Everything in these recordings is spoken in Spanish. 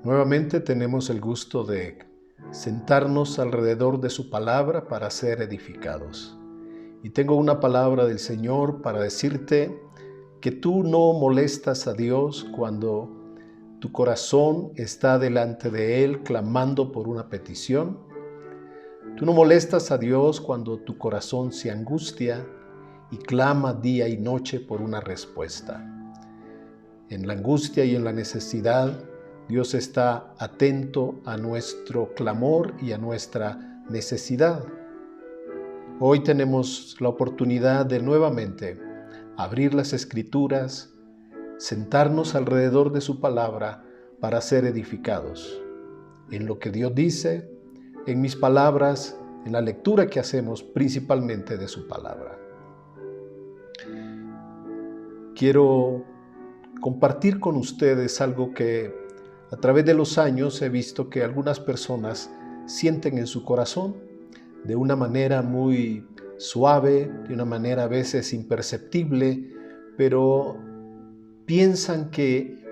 Nuevamente tenemos el gusto de sentarnos alrededor de su palabra para ser edificados. Y tengo una palabra del Señor para decirte que tú no molestas a Dios cuando tu corazón está delante de Él clamando por una petición. Tú no molestas a Dios cuando tu corazón se angustia y clama día y noche por una respuesta. En la angustia y en la necesidad, Dios está atento a nuestro clamor y a nuestra necesidad. Hoy tenemos la oportunidad de nuevamente abrir las Escrituras, sentarnos alrededor de su palabra para ser edificados. En lo que Dios dice, en mis palabras, en la lectura que hacemos principalmente de su palabra. Quiero compartir con ustedes algo que a través de los años he visto que algunas personas sienten en su corazón de una manera muy suave, de una manera a veces imperceptible, pero piensan que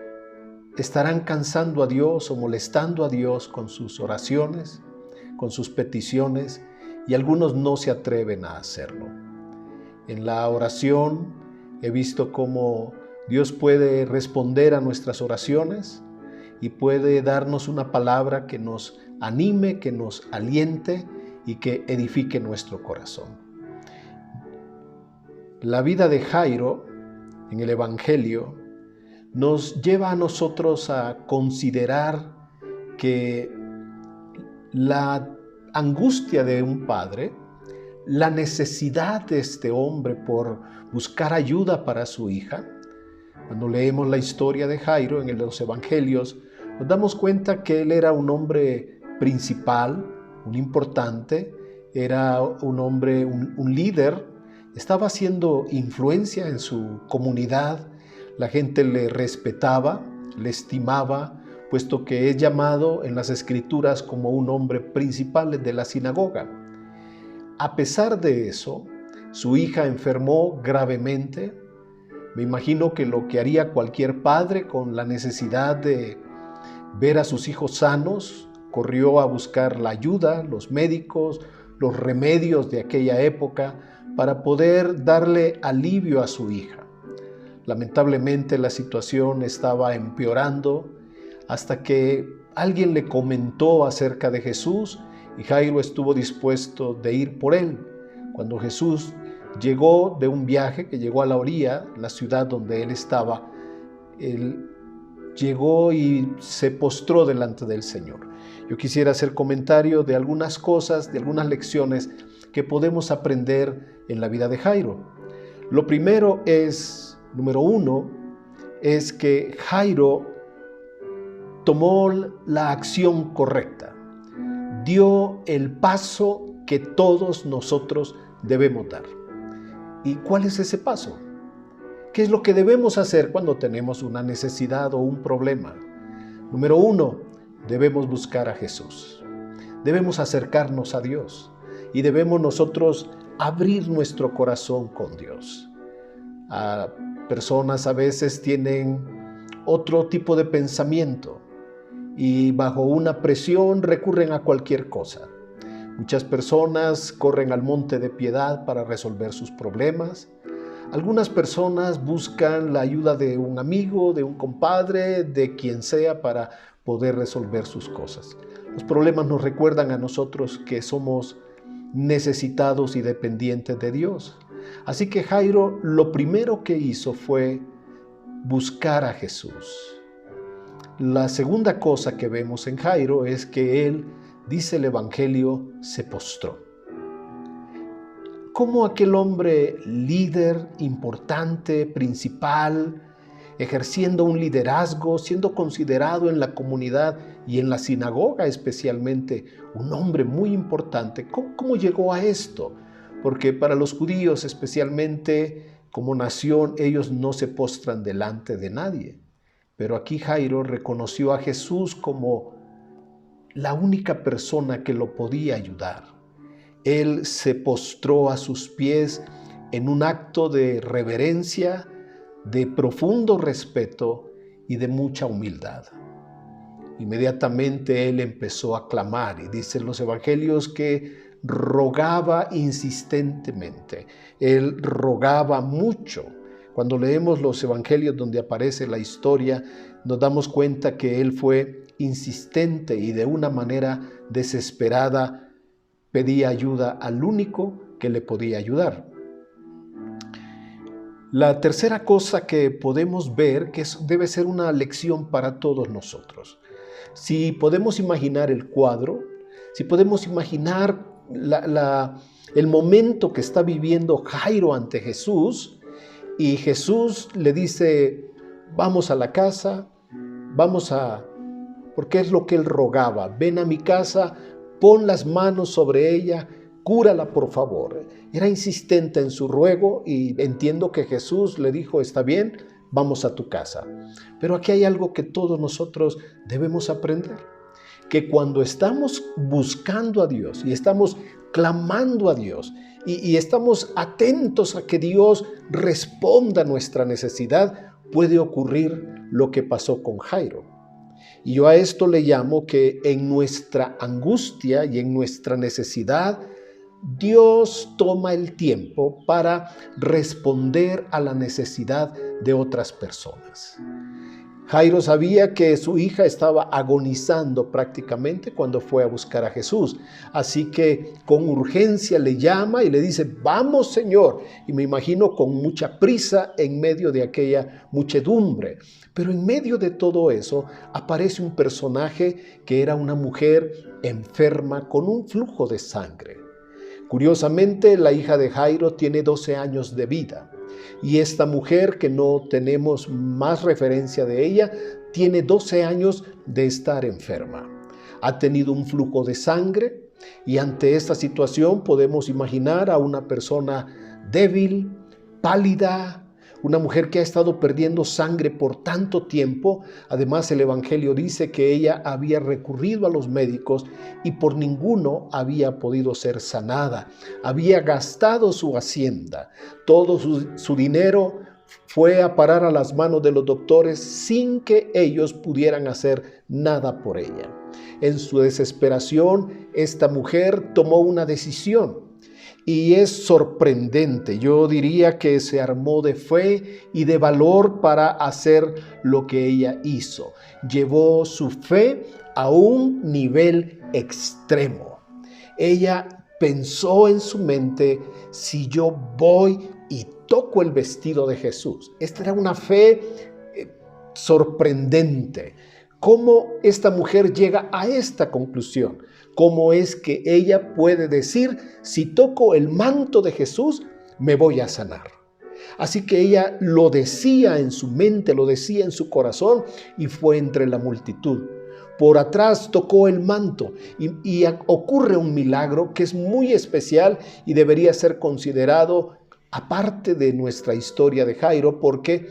estarán cansando a Dios o molestando a Dios con sus oraciones, con sus peticiones, y algunos no se atreven a hacerlo. En la oración he visto cómo Dios puede responder a nuestras oraciones y puede darnos una palabra que nos anime, que nos aliente y que edifique nuestro corazón. La vida de Jairo en el Evangelio nos lleva a nosotros a considerar que la angustia de un padre, la necesidad de este hombre por buscar ayuda para su hija. Cuando leemos la historia de Jairo en los Evangelios, nos damos cuenta que él era un hombre principal, un importante, era un hombre, un líder, estaba haciendo influencia en su comunidad, la gente le respetaba, le estimaba, puesto que es llamado en las Escrituras como un hombre principal de la sinagoga. A pesar de eso, su hija enfermó gravemente. Me imagino que lo que haría cualquier padre con la necesidad de ver a sus hijos sanos, corrió a buscar la ayuda, los médicos, los remedios de aquella época para poder darle alivio a su hija. Lamentablemente la situación estaba empeorando hasta que alguien le comentó acerca de Jesús y Jairo estuvo dispuesto de ir por él. Cuando Jesús llegó de un viaje, que llegó a la orilla, la ciudad donde él estaba, él llegó y se postró delante del Señor. Yo quisiera hacer comentario de algunas cosas, de algunas lecciones que podemos aprender en la vida de Jairo. Lo primero es, número uno, es que Jairo tomó la acción correcta, dio el paso que todos nosotros debemos dar. ¿Y cuál es ese paso? ¿Qué es lo que debemos hacer cuando tenemos una necesidad o un problema? Número uno, debemos buscar a Jesús. Debemos acercarnos a Dios y debemos nosotros abrir nuestro corazón con Dios. Personas a veces tienen otro tipo de pensamiento y bajo una presión recurren a cualquier cosa. Muchas personas corren al monte de piedad para resolver sus problemas. Algunas personas buscan la ayuda de un amigo, de un compadre, de quien sea para poder resolver sus cosas. Los problemas nos recuerdan a nosotros que somos necesitados y dependientes de Dios. Así que Jairo lo primero que hizo fue buscar a Jesús. La segunda cosa que vemos en Jairo es que él, dice el Evangelio, se postró. ¿Cómo aquel hombre líder, importante, principal, ejerciendo un liderazgo, siendo considerado en la comunidad y en la sinagoga especialmente un hombre muy importante, cómo llegó a esto? Porque para los judíos especialmente como nación ellos no se postran delante de nadie. Pero aquí Jairo reconoció a Jesús como la única persona que lo podía ayudar. Él se postró a sus pies en un acto de reverencia, de profundo respeto y de mucha humildad. Inmediatamente él empezó a clamar y dicen los evangelios que rogaba insistentemente. Él rogaba mucho. Cuando leemos los evangelios donde aparece la historia, nos damos cuenta que él fue insistente y de una manera desesperada pedía ayuda al único que le podía ayudar. La tercera cosa que podemos ver, que debe ser una lección para todos nosotros. Si podemos imaginar el cuadro, si podemos imaginar el momento que está viviendo Jairo ante Jesús, y Jesús le dice, vamos a la casa, porque es lo que él rogaba, ven a mi casa, pon las manos sobre ella, cúrala por favor. Era insistente en su ruego y entiendo que Jesús le dijo, está bien, vamos a tu casa. Pero aquí hay algo que todos nosotros debemos aprender, que cuando estamos buscando a Dios y estamos clamando a Dios y estamos atentos a que Dios responda a nuestra necesidad, puede ocurrir lo que pasó con Jairo. Y yo a esto le llamo que en nuestra angustia y en nuestra necesidad, Dios toma el tiempo para responder a la necesidad de otras personas. Jairo sabía que su hija estaba agonizando prácticamente cuando fue a buscar a Jesús. Así que con urgencia le llama y le dice, vamos Señor. Y me imagino con mucha prisa en medio de aquella muchedumbre. Pero en medio de todo eso aparece un personaje que era una mujer enferma con un flujo de sangre. Curiosamente, la hija de Jairo tiene 12 años de vida. Y esta mujer, que no tenemos más referencia de ella, tiene 12 años de estar enferma. Ha tenido un flujo de sangre y ante esta situación podemos imaginar a una persona débil, pálida, una mujer que ha estado perdiendo sangre por tanto tiempo. Además, el Evangelio dice que ella había recurrido a los médicos y por ninguno había podido ser sanada. Había gastado su hacienda. Todo su dinero fue a parar a las manos de los doctores sin que ellos pudieran hacer nada por ella. En su desesperación, esta mujer tomó una decisión. Y es sorprendente, yo diría que se armó de fe y de valor para hacer lo que ella hizo. Llevó su fe a un nivel extremo. Ella pensó en su mente, si yo voy y toco el vestido de Jesús. Esta era una fe sorprendente. ¿Cómo esta mujer llega a esta conclusión? ¿Cómo es que ella puede decir, si toco el manto de Jesús, me voy a sanar? Así que ella lo decía en su mente, lo decía en su corazón y fue entre la multitud. Por atrás tocó el manto y ocurre un milagro que es muy especial y debería ser considerado aparte de nuestra historia de Jairo, porque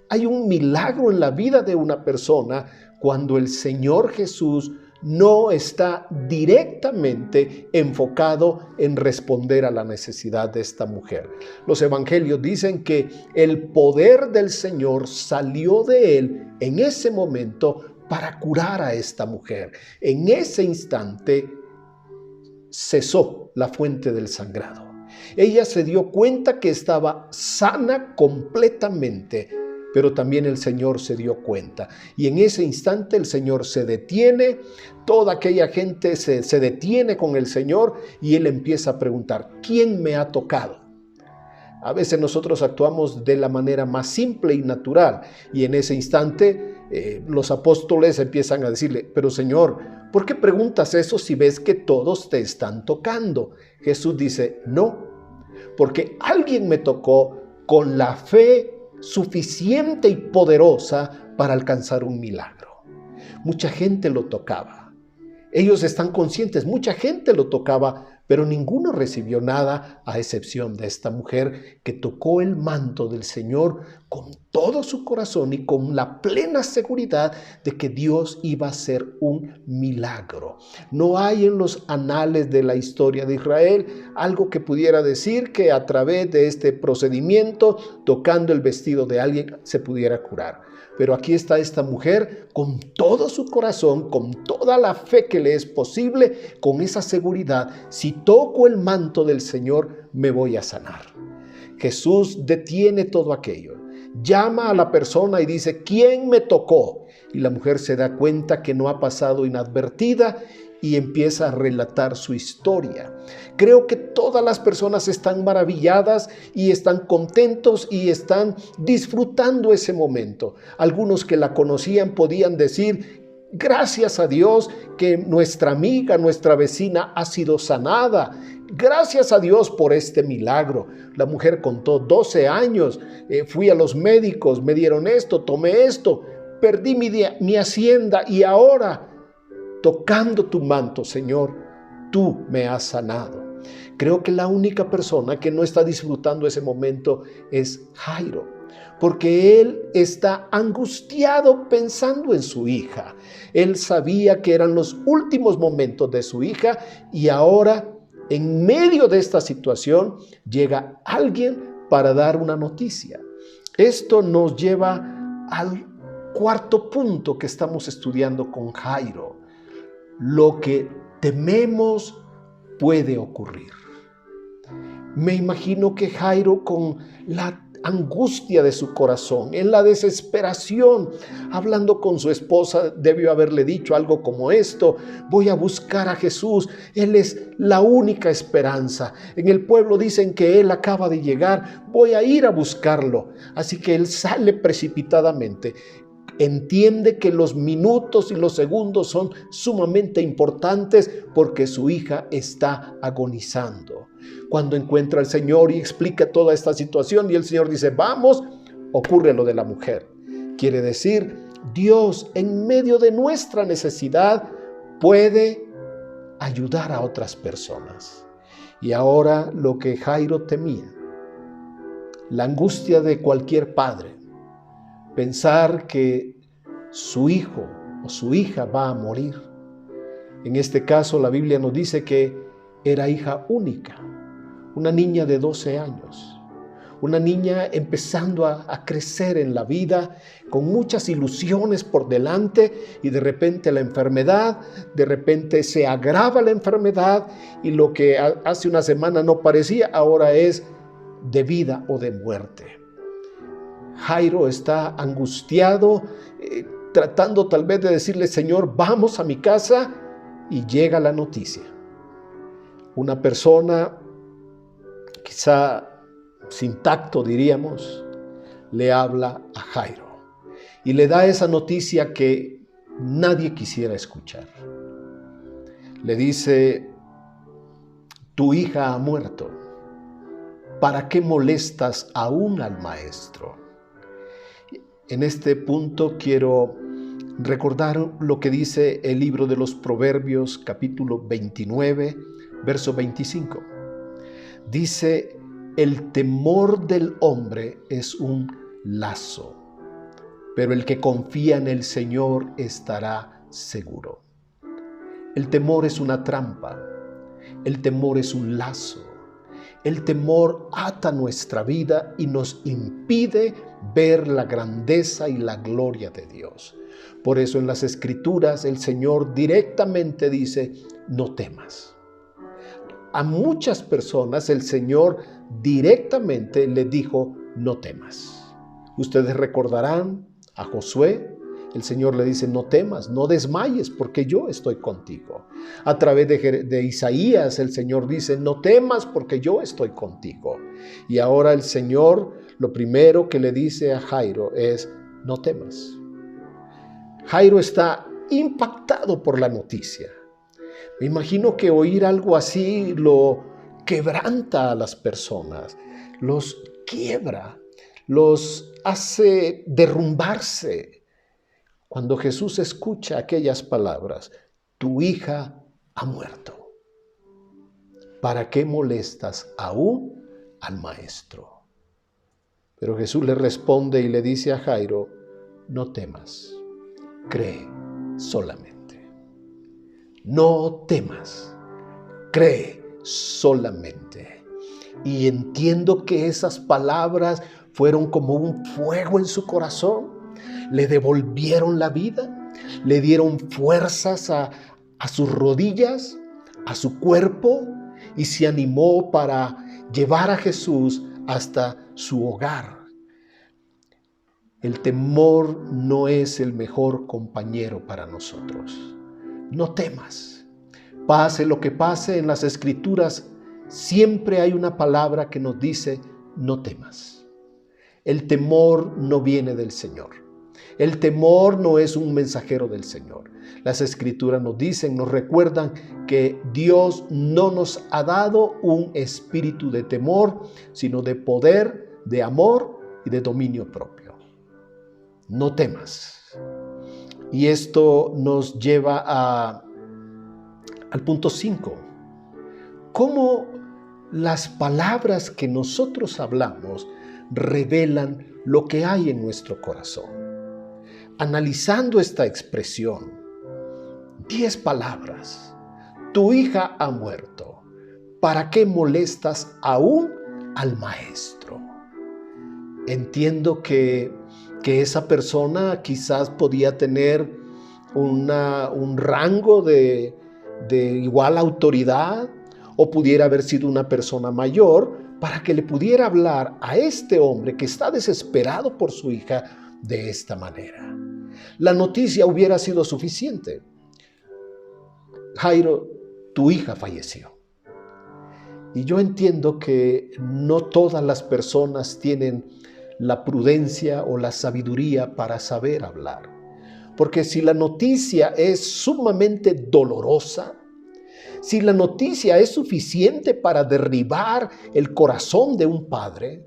hay un milagro en la vida de una persona cuando el Señor Jesús no está directamente enfocado en responder a la necesidad de esta mujer. Los evangelios dicen que el poder del Señor salió de él en ese momento para curar a esta mujer. En ese instante cesó la fuente del sangrado. Ella se dio cuenta que estaba sana completamente, pero también el Señor se dio cuenta. Y en ese instante el Señor se detiene, toda aquella gente se detiene con el Señor y Él empieza a preguntar, ¿quién me ha tocado? A veces nosotros actuamos de la manera más simple y natural y en ese instante los apóstoles empiezan a decirle, pero Señor, ¿por qué preguntas eso si ves que todos te están tocando? Jesús dice, no, porque alguien me tocó con la fe suficiente y poderosa para alcanzar un milagro. Mucha gente lo tocaba. Ellos están conscientes, mucha gente lo tocaba, pero ninguno recibió nada a excepción de esta mujer que tocó el manto del Señor con todo su corazón y con la plena seguridad de que Dios iba a hacer un milagro. No hay en los anales de la historia de Israel algo que pudiera decir que a través de este procedimiento, tocando el vestido de alguien, se pudiera curar. Pero aquí está esta mujer con todo su corazón, con toda la fe que le es posible, con esa seguridad: si toco el manto del Señor, me voy a sanar. Jesús detiene todo aquello, llama a la persona y dice: ¿quién me tocó? Y la mujer se da cuenta que no ha pasado inadvertida y empieza a relatar su historia. Creo que todas las personas están maravilladas y están contentos y están disfrutando ese momento. Algunos que la conocían podían decir: gracias a Dios que nuestra amiga, nuestra vecina ha sido sanada. Gracias a Dios por este milagro. La mujer contó: 12 años, fui a los médicos, me dieron esto, tomé esto, perdí mi hacienda y ahora, tocando tu manto, Señor, tú me has sanado. Creo que la única persona que no está disfrutando ese momento es Jairo, porque él está angustiado pensando en su hija. Él sabía que eran los últimos momentos de su hija y ahora, en medio de esta situación, llega alguien para dar una noticia. Esto nos lleva al cuarto punto que estamos estudiando con Jairo. Lo que tememos puede ocurrir. Me imagino que Jairo, con la angustia de su corazón, en la desesperación, hablando con su esposa, debió haberle dicho algo como esto: voy a buscar a Jesús, Él es la única esperanza. En el pueblo dicen que Él acaba de llegar, voy a ir a buscarlo. Así que él sale precipitadamente. Entiende que los minutos y los segundos son sumamente importantes porque su hija está agonizando. Cuando encuentra al Señor y explica toda esta situación y el Señor dice: vamos, ocurre lo de la mujer. Quiere decir, Dios en medio de nuestra necesidad puede ayudar a otras personas. Y ahora lo que Jairo temía, la angustia de cualquier padre, pensar que su hijo o su hija va a morir. En este caso, la Biblia nos dice que era hija única, una niña de 12 años, una niña empezando a crecer en la vida, con muchas ilusiones por delante, y de repente la enfermedad, de repente se agrava la enfermedad, y lo que hace una semana no parecía, ahora es de vida o de muerte. Jairo está angustiado, tratando tal vez de decirle: Señor, vamos a mi casa, y llega la noticia. Una persona, quizá sin tacto diríamos, le habla a Jairo y le da esa noticia que nadie quisiera escuchar. Le dice: tu hija ha muerto, ¿para qué molestas aún al maestro? En este punto quiero recordar lo que dice el libro de los Proverbios, capítulo 29, verso 25. Dice: el temor del hombre es un lazo, pero el que confía en el Señor estará seguro. El temor es una trampa, el temor es un lazo. El temor ata nuestra vida y nos impide ver la grandeza y la gloria de Dios. Por eso en las Escrituras el Señor directamente dice: no temas. A muchas personas el Señor directamente le dijo: no temas. Ustedes recordarán a Josué. El Señor le dice: no temas, no desmayes, porque yo estoy contigo. A través de Isaías, el Señor dice: no temas, porque yo estoy contigo. Y ahora el Señor, lo primero que le dice a Jairo es: no temas. Jairo está impactado por la noticia. Me imagino que oír algo así lo quebranta a las personas, los quiebra, los hace derrumbarse. Cuando Jesús escucha aquellas palabras: tu hija ha muerto, ¿para qué molestas aún al maestro? Pero Jesús le responde y le dice a Jairo, no temas, cree solamente. No temas, cree solamente. Y entiendo que esas palabras fueron como un fuego en su corazón. Le devolvieron la vida, le dieron fuerzas a sus rodillas, a su cuerpo, y se animó para llevar a Jesús hasta su hogar. El temor no es el mejor compañero para nosotros. No temas. Pase lo que pase en las Escrituras, siempre hay una palabra que nos dice, no temas. El temor no viene del Señor. El temor no es un mensajero del Señor. Las Escrituras nos dicen, nos recuerdan que Dios no nos ha dado un espíritu de temor, sino de poder, de amor y de dominio propio. No temas. Y esto nos lleva al punto 5. ¿Cómo las palabras que nosotros hablamos revelan lo que hay en nuestro corazón? Analizando esta expresión, 10 palabras. Tu hija ha muerto. ¿Para qué molestas aún al maestro? Entiendo que esa persona quizás podía tener un rango de igual autoridad, o pudiera haber sido una persona mayor para que le pudiera hablar a este hombre que está desesperado por su hija de esta manera. La noticia hubiera sido suficiente. Jairo, tu hija falleció. Y yo entiendo que no todas las personas tienen la prudencia o la sabiduría para saber hablar. Porque si la noticia es sumamente dolorosa, si la noticia es suficiente para derribar el corazón de un padre,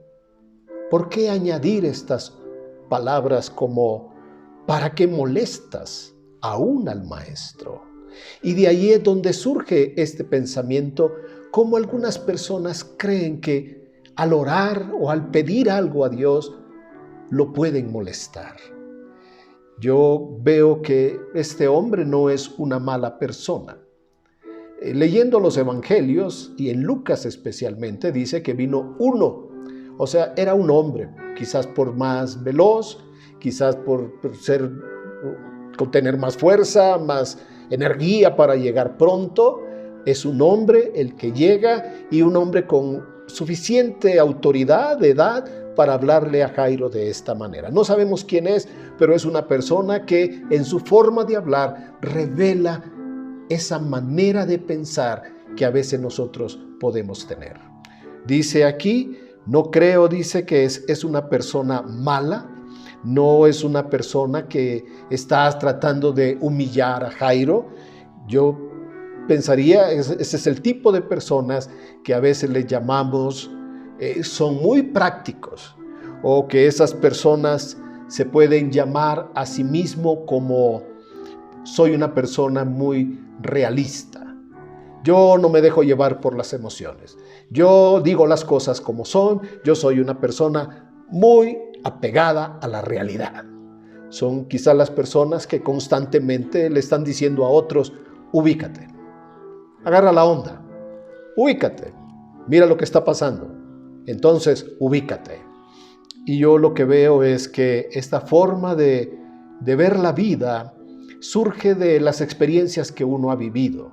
¿por qué añadir estas palabras como ¿para qué molestas aún al maestro? Y de ahí es donde surge este pensamiento, como algunas personas creen que al orar o al pedir algo a Dios lo pueden molestar. Yo veo que este hombre no es una mala persona. Leyendo los evangelios, y en Lucas especialmente, dice que vino uno. O sea, era un hombre, quizás por más veloz, quizás por tener más fuerza, más energía para llegar pronto. Es un hombre el que llega, y un hombre con suficiente autoridad de edad para hablarle a Jairo de esta manera. No sabemos quién es, pero es una persona que en su forma de hablar revela esa manera de pensar que a veces nosotros podemos tener. Dice aquí, no creo, dice que es una persona mala, no es una persona que está tratando de humillar a Jairo. Yo pensaría, ese es el tipo de personas que a veces les llamamos, son muy prácticos, o que esas personas se pueden llamar a sí mismo como soy una persona muy realista. Yo no me dejo llevar por las emociones. Yo digo las cosas como son. Yo soy una persona muy apegada a la realidad. Son quizás las personas que constantemente le están diciendo a otros, ubícate, agarra la onda, ubícate, mira lo que está pasando, entonces ubícate. Y yo lo que veo es que esta forma de ver la vida surge de las experiencias que uno ha vivido.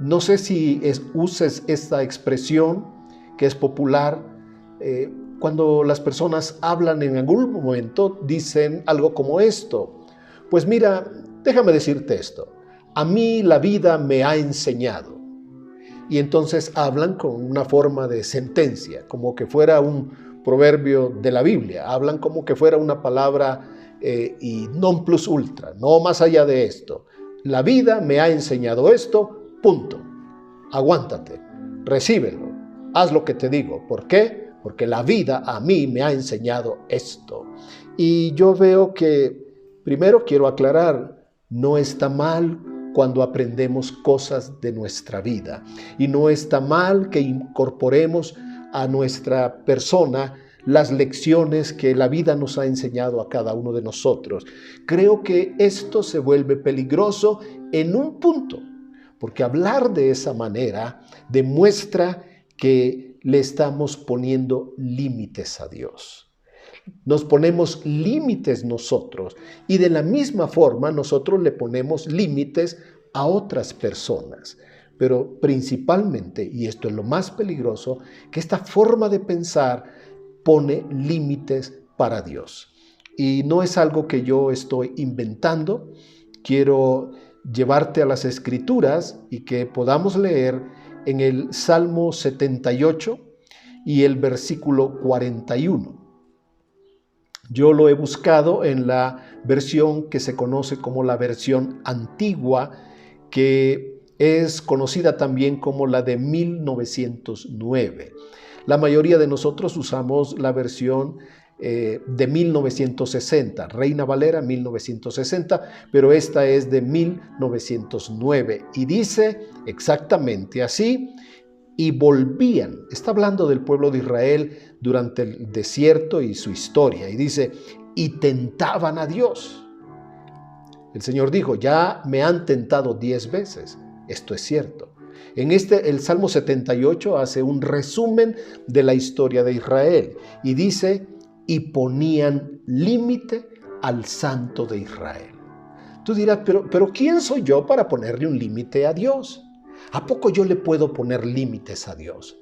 No sé si uses esta expresión que es popular. Cuando las personas hablan en algún momento, dicen algo como esto. Pues mira, déjame decirte esto. A mí la vida me ha enseñado. Y entonces hablan con una forma de sentencia, como que fuera un proverbio de la Biblia. Hablan como que fuera una palabra y non plus ultra, no más allá de esto. La vida me ha enseñado esto, punto. Aguántate, recíbelo, haz lo que te digo. ¿Por qué? Porque la vida a mí me ha enseñado esto. Y yo veo que, primero quiero aclarar, no está mal cuando aprendemos cosas de nuestra vida. Y no está mal que incorporemos a nuestra persona las lecciones que la vida nos ha enseñado a cada uno de nosotros. Creo que esto se vuelve peligroso en un punto, porque hablar de esa manera demuestra que le estamos poniendo límites a Dios. Nos ponemos límites nosotros y de la misma forma nosotros le ponemos límites a otras personas. Pero principalmente, y esto es lo más peligroso, que esta forma de pensar pone límites para Dios. Y no es algo que yo estoy inventando. Quiero llevarte a las Escrituras y que podamos leer en el Salmo 78 y el versículo 41. Yo lo he buscado en la versión que se conoce como la versión antigua, que es conocida también como la de 1909. La mayoría de nosotros usamos la versión de 1960, Reina Valera 1960, pero esta es de 1909 y dice exactamente así: y volvían. Está hablando del pueblo de Israel durante el desierto y su historia, y dice, y tentaban a Dios. El Señor dijo, ya me han tentado 10 veces. Esto es cierto. El Salmo 78 hace un resumen de la historia de Israel y dice, y ponían límite al Santo de Israel. Tú dirás, pero ¿quién soy yo para ponerle un límite a Dios? ¿A poco yo le puedo poner límites a Dios?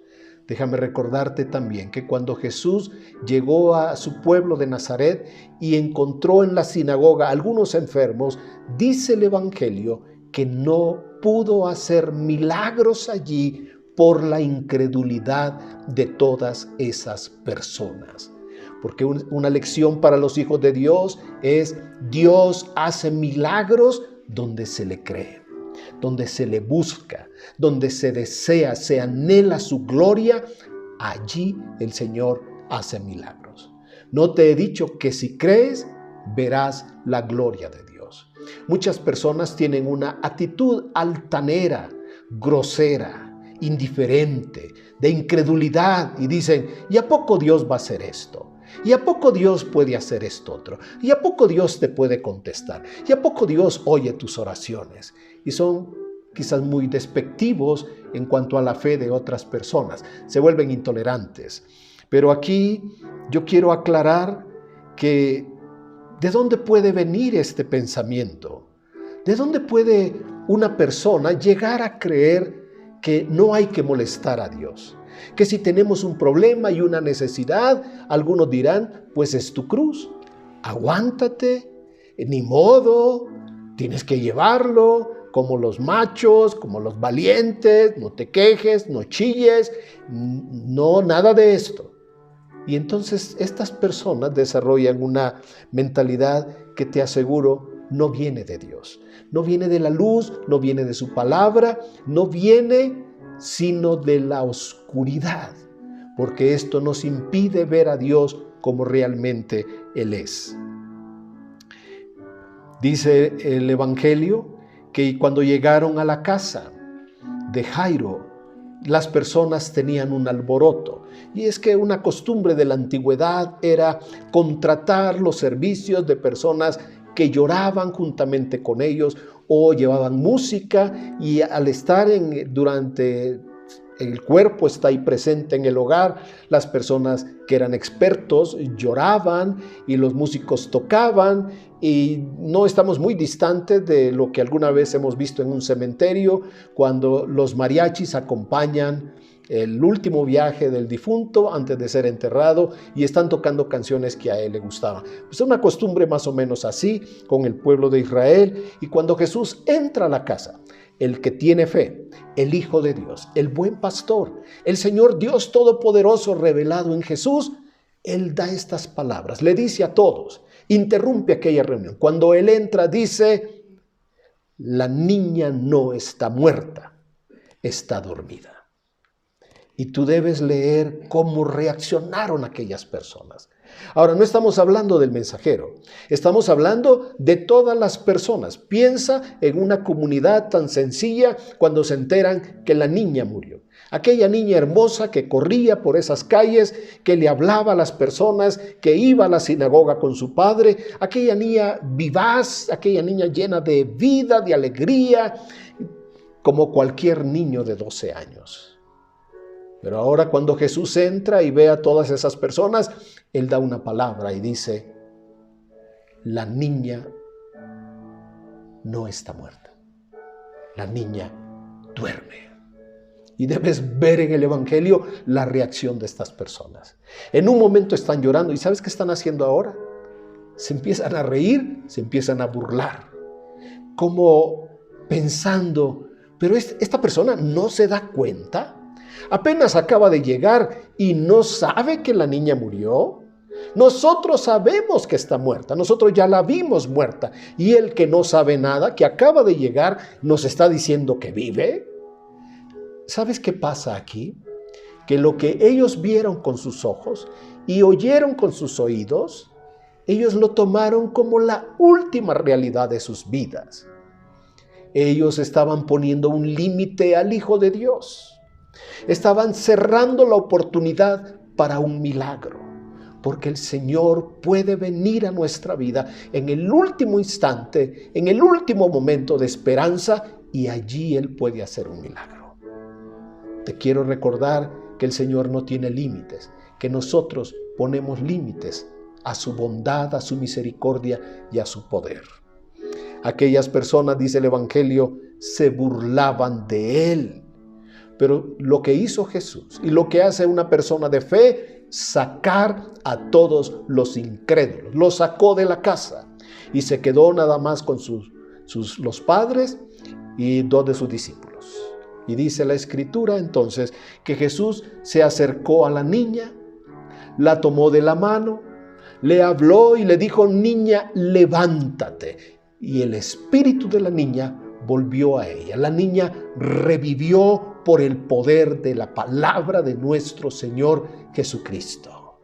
Déjame recordarte también que cuando Jesús llegó a su pueblo de Nazaret y encontró en la sinagoga algunos enfermos, dice el Evangelio que no pudo hacer milagros allí por la incredulidad de todas esas personas. Porque una lección para los hijos de Dios es: Dios hace milagros donde se le cree, donde se le busca, donde se desea, se anhela su gloria. Allí el Señor hace milagros. ¿No te he dicho que si crees, verás la gloria de Dios? Muchas personas tienen una actitud altanera, grosera, indiferente, de incredulidad y dicen, ¿y a poco Dios va a hacer esto? ¿Y a poco Dios puede hacer esto otro? ¿Y a poco Dios te puede contestar? ¿Y a poco Dios oye tus oraciones? Y son quizás muy despectivos en cuanto a la fe de otras personas. Se vuelven intolerantes. Pero aquí yo quiero aclarar que ¿de dónde puede venir este pensamiento? ¿De dónde puede una persona llegar a creer que no hay que molestar a Dios? Que si tenemos un problema y una necesidad, algunos dirán, pues es tu cruz, aguántate, ni modo, tienes que llevarlo, como los machos, como los valientes, no te quejes, no chilles, no, nada de esto. Y entonces estas personas desarrollan una mentalidad que te aseguro no viene de Dios, no viene de la luz, no viene de su palabra, no viene sino de la oscuridad, porque esto nos impide ver a Dios como realmente Él es. Dice el Evangelio que cuando llegaron a la casa de Jairo, las personas tenían un alboroto. Y es que una costumbre de la antigüedad era contratar los servicios de personas que lloraban juntamente con ellos o llevaban música, y al estar durante el cuerpo está ahí presente en el hogar, las personas que eran expertos lloraban y los músicos tocaban, y no estamos muy distantes de lo que alguna vez hemos visto en un cementerio cuando los mariachis acompañan el último viaje del difunto antes de ser enterrado y están tocando canciones que a él le gustaban. Pues es una costumbre más o menos así con el pueblo de Israel. Y cuando Jesús entra a la casa, el que tiene fe, el Hijo de Dios, el buen pastor, el Señor Dios Todopoderoso revelado en Jesús, Él da estas palabras, le dice a todos, interrumpe aquella reunión. Cuando Él entra dice, la niña no está muerta, está dormida. Y tú debes leer cómo reaccionaron aquellas personas. Ahora, no estamos hablando del mensajero, estamos hablando de todas las personas. Piensa en una comunidad tan sencilla cuando se enteran que la niña murió. Aquella niña hermosa que corría por esas calles, que le hablaba a las personas, que iba a la sinagoga con su padre, aquella niña vivaz, aquella niña llena de vida, de alegría, como cualquier niño de 12 años. Pero ahora cuando Jesús entra y ve a todas esas personas, Él da una palabra y dice, la niña no está muerta, la niña duerme. Y debes ver en el Evangelio la reacción de estas personas. En un momento están llorando y ¿sabes qué están haciendo ahora? Se empiezan a reír, se empiezan a burlar, como pensando, pero esta persona no se da cuenta. Apenas acaba de llegar y no sabe que la niña murió. Nosotros sabemos que está muerta, nosotros ya la vimos muerta. Y el que no sabe nada, que acaba de llegar, nos está diciendo que vive. ¿Sabes qué pasa aquí? Que lo que ellos vieron con sus ojos y oyeron con sus oídos, ellos lo tomaron como la última realidad de sus vidas. Ellos estaban poniendo un límite al Hijo de Dios. Estaban cerrando la oportunidad para un milagro, porque el Señor puede venir a nuestra vida en el último instante, en el último momento de esperanza, y allí Él puede hacer un milagro. Te quiero recordar que el Señor no tiene límites, que nosotros ponemos límites a su bondad, a su misericordia y a su poder. Aquellas personas, dice el Evangelio, se burlaban de Él. Pero lo que hizo Jesús y lo que hace una persona de fe, sacar a todos los incrédulos. Los sacó de la casa y se quedó nada más con los padres y 2 de sus discípulos. Y dice la Escritura entonces que Jesús se acercó a la niña, la tomó de la mano, le habló y le dijo, niña, levántate. Y el espíritu de la niña volvió a ella. La niña revivió por el poder de la palabra de nuestro Señor Jesucristo.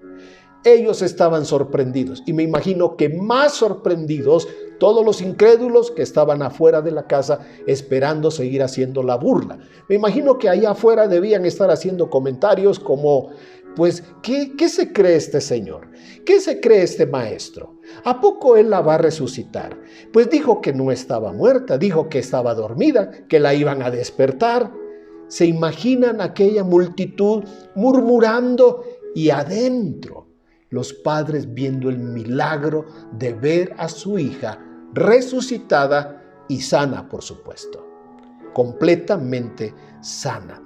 Ellos estaban sorprendidos y me imagino que más sorprendidos todos los incrédulos que estaban afuera de la casa esperando seguir haciendo la burla. Me imagino que allá afuera debían estar haciendo comentarios como, pues, ¿qué se cree este señor? ¿Qué se cree este maestro? ¿A poco él la va a resucitar? Pues dijo que no estaba muerta, dijo que estaba dormida, que la iban a despertar. ¿Se imaginan aquella multitud murmurando y adentro los padres viendo el milagro de ver a su hija resucitada y sana, por supuesto, completamente sana?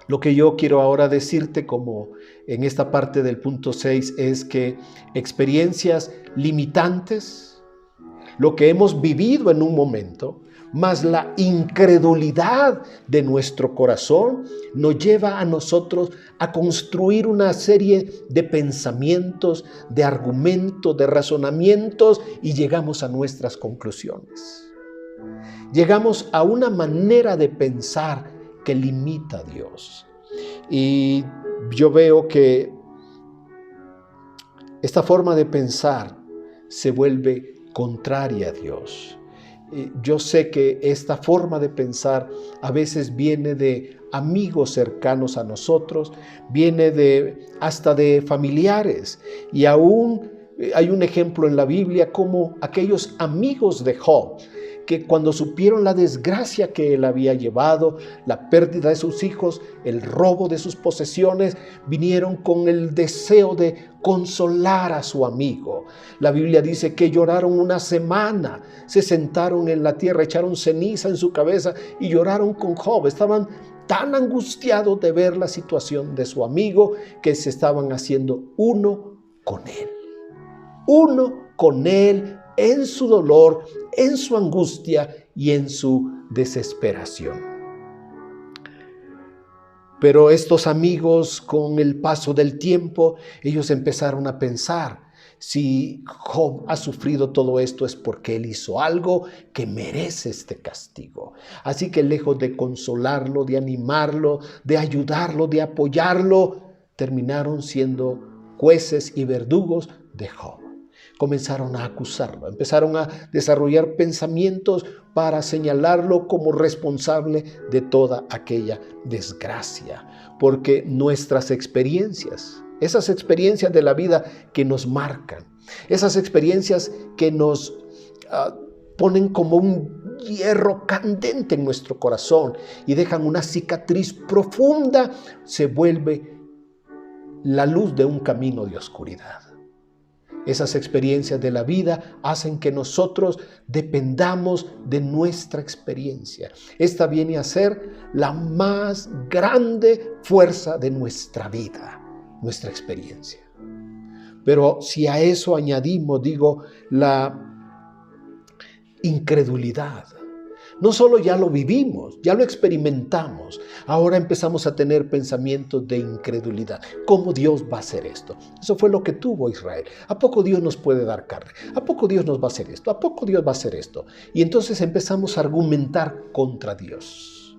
Lo que yo quiero ahora decirte como en esta parte del punto 6 es que experiencias limitantes, lo que hemos vivido en un momento, más la incredulidad de nuestro corazón nos lleva a nosotros a construir una serie de pensamientos, de argumentos, de razonamientos y llegamos a nuestras conclusiones. Llegamos a una manera de pensar que limita a Dios. Y yo veo que esta forma de pensar se vuelve contraria a Dios. Yo sé que esta forma de pensar a veces viene de amigos cercanos a nosotros, viene hasta de familiares. Y aún hay un ejemplo en la Biblia como aquellos amigos de Job, que cuando supieron la desgracia que él había llevado, la pérdida de sus hijos, el robo de sus posesiones, vinieron con el deseo de consolar a su amigo. La Biblia dice que lloraron una semana, se sentaron en la tierra, echaron ceniza en su cabeza y lloraron con Job. Estaban tan angustiados de ver la situación de su amigo que se estaban haciendo uno con él. Uno con él en su dolor, en su angustia y en su desesperación. Pero estos amigos, con el paso del tiempo, ellos empezaron a pensar Si Job ha sufrido todo esto es porque él hizo algo que merece este castigo. Así que lejos de consolarlo, de animarlo, de ayudarlo, de apoyarlo, terminaron siendo jueces y verdugos de Job. Comenzaron a acusarlo, empezaron a desarrollar pensamientos para señalarlo como responsable de toda aquella desgracia. Porque nuestras experiencias, esas experiencias de la vida que nos marcan, esas experiencias que nos ponen como un hierro candente en nuestro corazón y dejan una cicatriz profunda, se vuelve la luz de un camino de oscuridad. Esas experiencias de la vida hacen que nosotros dependamos de nuestra experiencia. Esta viene a ser la más grande fuerza de nuestra vida, nuestra experiencia. Pero si a eso añadimos, la incredulidad, no solo ya lo vivimos, ya lo experimentamos, ahora empezamos a tener pensamientos de incredulidad. ¿Cómo Dios va a hacer esto? Eso fue lo que tuvo Israel. ¿A poco Dios nos puede dar carne? ¿A poco Dios nos va a hacer esto? ¿A poco Dios va a hacer esto? Y entonces empezamos a argumentar contra Dios.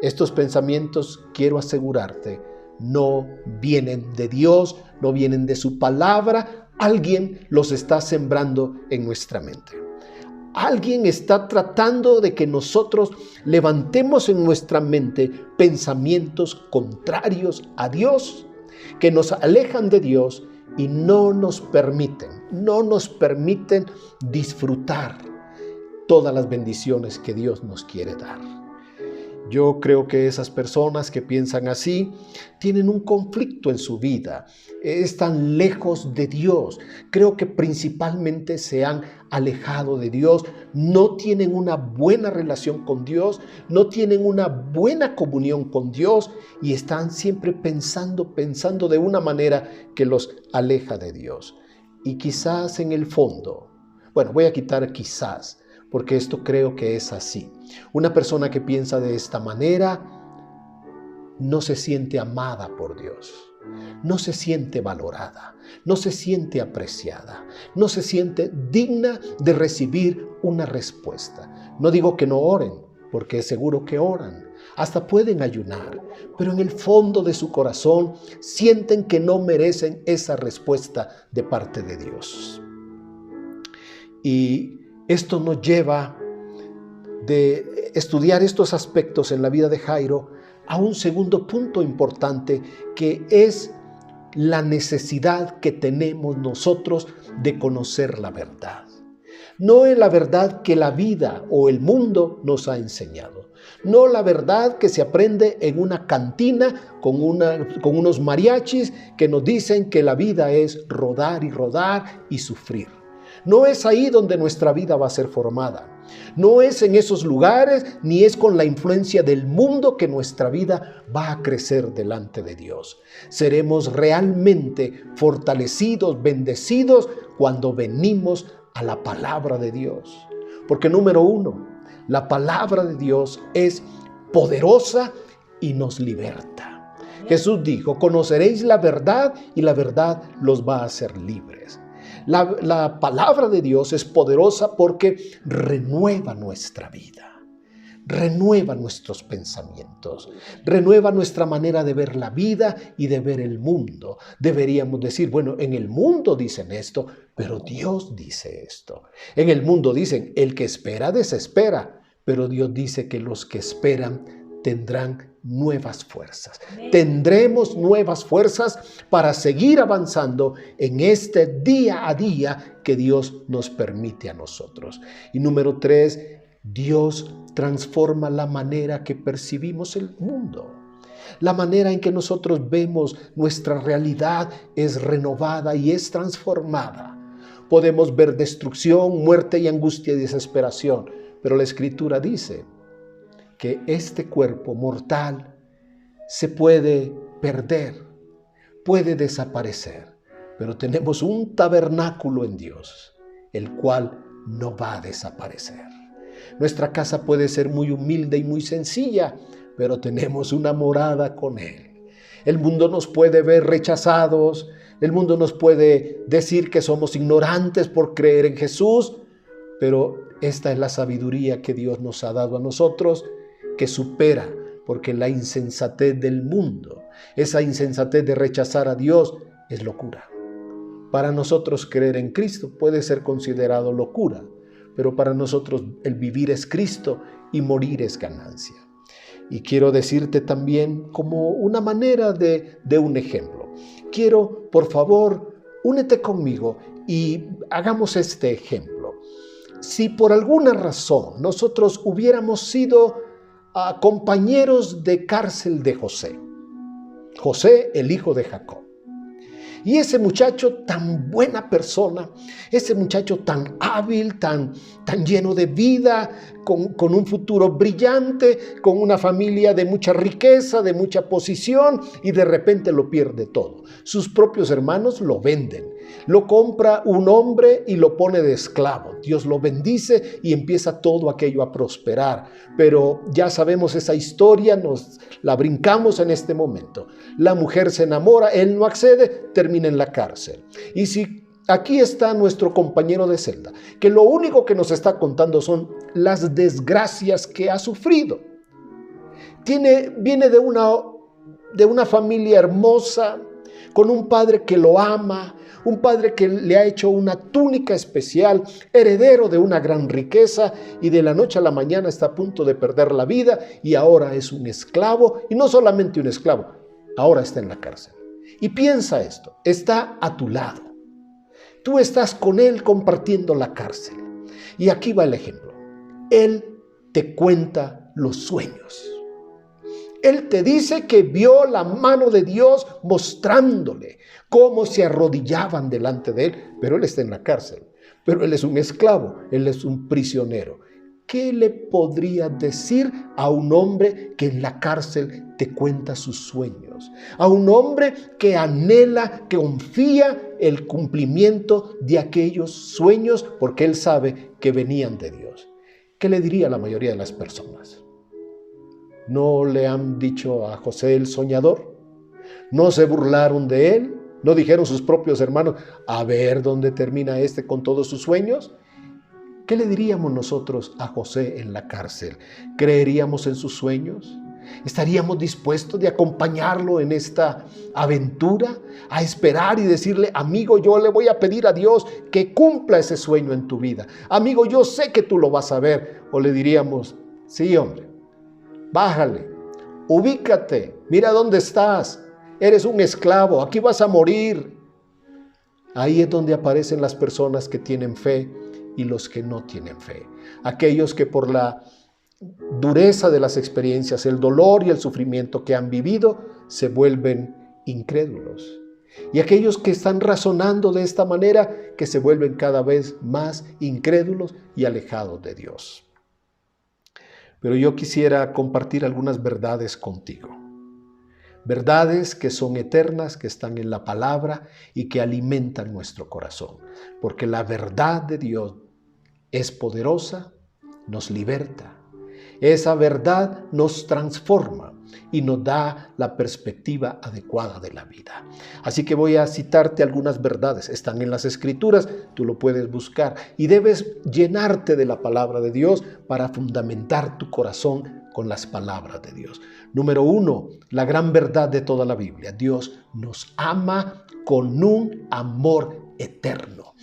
Estos pensamientos, quiero asegurarte, no vienen de Dios, no vienen de su palabra. Alguien los está sembrando en nuestra mente. Alguien está tratando de que nosotros levantemos en nuestra mente pensamientos contrarios a Dios, que nos alejan de Dios y no nos permiten disfrutar todas las bendiciones que Dios nos quiere dar. Yo creo que esas personas que piensan así tienen un conflicto en su vida, están lejos de Dios. Creo que principalmente se han alejado de Dios, no tienen una buena relación con Dios, no tienen una buena comunión con Dios y están siempre pensando de una manera que los aleja de Dios. Y quizás en el fondo, voy a quitar quizás, porque esto creo que es así. Una persona que piensa de esta manera no se siente amada por Dios, no se siente valorada, no se siente apreciada, no se siente digna de recibir una respuesta. No digo que no oren, porque seguro que oran, hasta pueden ayunar, pero en el fondo de su corazón sienten que no merecen esa respuesta de parte de Dios. Y esto nos lleva de estudiar estos aspectos en la vida de Jairo a un segundo punto importante, que es la necesidad que tenemos nosotros de conocer la verdad. No es la verdad que la vida o el mundo nos ha enseñado. No la verdad que se aprende en una cantina con unos mariachis que nos dicen que la vida es rodar y rodar y sufrir. No es ahí donde nuestra vida va a ser formada. No es en esos lugares, ni es con la influencia del mundo que nuestra vida va a crecer delante de Dios. Seremos realmente fortalecidos, bendecidos, cuando venimos a la palabra de Dios. Porque número uno, la palabra de Dios es poderosa y nos liberta. Jesús dijo: conoceréis la verdad y la verdad los va a hacer libres. La palabra de Dios es poderosa porque renueva nuestra vida, renueva nuestros pensamientos, renueva nuestra manera de ver la vida y de ver el mundo. Deberíamos decir, en el mundo dicen esto, pero Dios dice esto. En el mundo dicen, el que espera desespera, pero Dios dice que los que esperan tendrán nuevas fuerzas. Tendremos nuevas fuerzas para seguir avanzando en este día a día que Dios nos permite a nosotros. Y número 3, Dios transforma la manera que percibimos el mundo. La manera en que nosotros vemos nuestra realidad es renovada y es transformada. Podemos ver destrucción, muerte y angustia y desesperación, pero la Escritura dice que este cuerpo mortal se puede perder, puede desaparecer, pero tenemos un tabernáculo en Dios, el cual no va a desaparecer. Nuestra casa puede ser muy humilde y muy sencilla, pero tenemos una morada con Él. El mundo nos puede ver rechazados, El mundo nos puede decir que somos ignorantes por creer en Jesús, pero esta es la sabiduría que Dios nos ha dado a nosotros, que supera, porque la insensatez del mundo, esa insensatez de rechazar a Dios, es locura. Para nosotros creer en Cristo puede ser considerado locura, pero para nosotros el vivir es Cristo y morir es ganancia. Y quiero decirte también como una manera de un ejemplo. Quiero, por favor, únete conmigo y hagamos este ejemplo. Si por alguna razón nosotros hubiéramos sido compañeros de cárcel de José, el hijo de Jacob, y ese muchacho tan buena persona, ese muchacho tan hábil, tan lleno de vida, con un futuro brillante, con una familia de mucha riqueza, de mucha posición, y de repente lo pierde todo. Sus propios hermanos lo venden. Lo compra un hombre y lo pone de esclavo. Dios lo bendice y empieza todo aquello a prosperar. Pero ya sabemos esa historia, nos la brincamos en este momento. La mujer se enamora, él no accede, termina en la cárcel. Y si aquí está nuestro compañero de celda, que lo único que nos está contando son las desgracias que ha sufrido. Viene de una familia hermosa, con un padre que lo ama, un padre que le ha hecho una túnica especial, heredero de una gran riqueza, y de la noche a la mañana está a punto de perder la vida y ahora es un esclavo, y no solamente un esclavo, ahora está en la cárcel. Y piensa esto, está a tu lado. Tú estás con él compartiendo la cárcel. Y aquí va el ejemplo. Él te cuenta los sueños. Él te dice que vio la mano de Dios mostrándole cómo se arrodillaban delante de él, pero él está en la cárcel. Pero él es un esclavo, él es un prisionero. ¿Qué le podría decir a un hombre que en la cárcel te cuenta sus sueños? A un hombre que anhela, que confía el cumplimiento de aquellos sueños porque él sabe que venían de Dios. ¿Qué le diría a la mayoría de las personas? ¿No le han dicho a José el soñador? ¿No se burlaron de él? ¿No dijeron sus propios hermanos, a ver dónde termina este con todos sus sueños? ¿Qué le diríamos nosotros a José en la cárcel? ¿Creeríamos en sus sueños? ¿Estaríamos dispuestos de acompañarlo en esta aventura? A esperar y decirle, amigo, yo le voy a pedir a Dios que cumpla ese sueño en tu vida. Amigo, yo sé que tú lo vas a ver. O le diríamos, sí, hombre, bájale, ubícate, mira dónde estás. Eres un esclavo, aquí vas a morir. Ahí es donde aparecen las personas que tienen fe y los que no tienen fe. Aquellos que por la dureza de las experiencias, el dolor y el sufrimiento que han vivido, se vuelven incrédulos. Y aquellos que están razonando de esta manera, que se vuelven cada vez más incrédulos y alejados de Dios. Pero yo quisiera compartir algunas verdades contigo. Verdades que son eternas, que están en la palabra y que alimentan nuestro corazón. Porque la verdad de Dios es poderosa, nos liberta. Esa verdad nos transforma y nos da la perspectiva adecuada de la vida. Así que voy a citarte algunas verdades. Están en las Escrituras, tú lo puedes buscar. Y debes llenarte de la palabra de Dios para fundamentar tu corazón con las palabras de Dios. Número 1, la gran verdad de toda la Biblia. Dios nos ama con un amor eterno.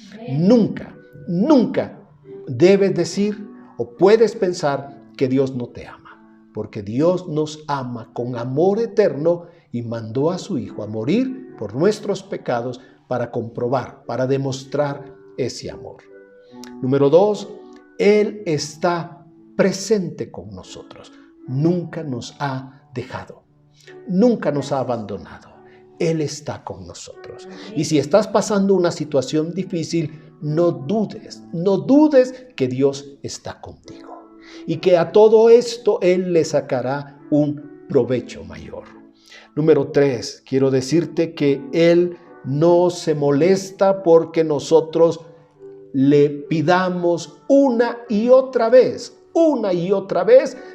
Nunca debes decir o puedes pensar que Dios no te ama, porque Dios nos ama con amor eterno y mandó a su Hijo a morir por nuestros pecados para comprobar, para demostrar ese amor. Número 2, Él está presente con nosotros. Nunca nos ha dejado, nunca nos ha abandonado. Él está con nosotros. Y si estás pasando una situación difícil, no dudes que Dios está contigo. Y que a todo esto Él le sacará un provecho mayor. Número 3, quiero decirte que Él no se molesta porque nosotros le pidamos una y otra vez